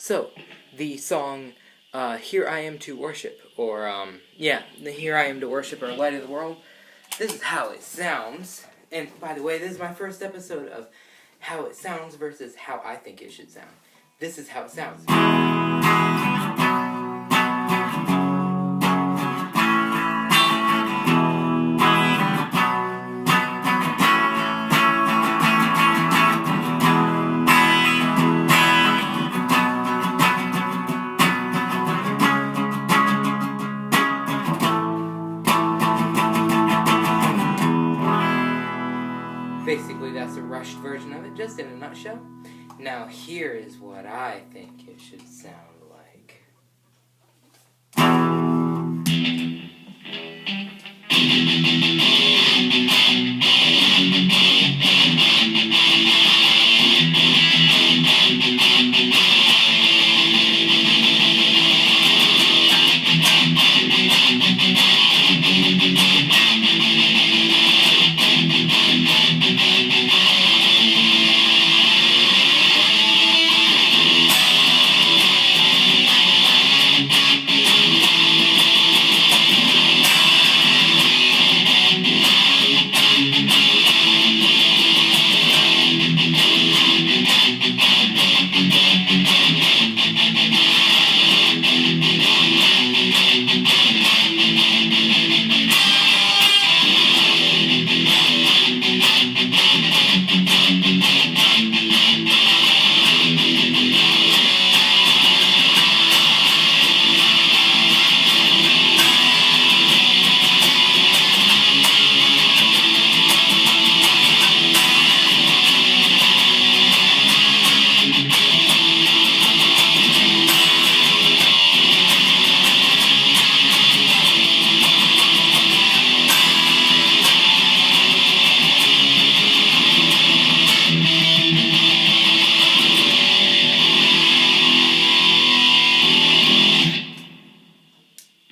So, the song, Here I Am to Worship, or, the Here I Am to Worship, or Light of the World, this is how it sounds. And, by the way, this is my first episode of how it sounds versus how I think it should sound. This is how it sounds. Basically, that's a rushed version of it, just in a nutshell. Now, here is what I think it should sound like.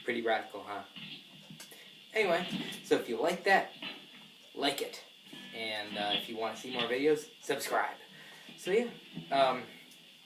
Pretty radical, huh? Anyway, so if you like that, like it. And if you want to see more videos, subscribe. So yeah,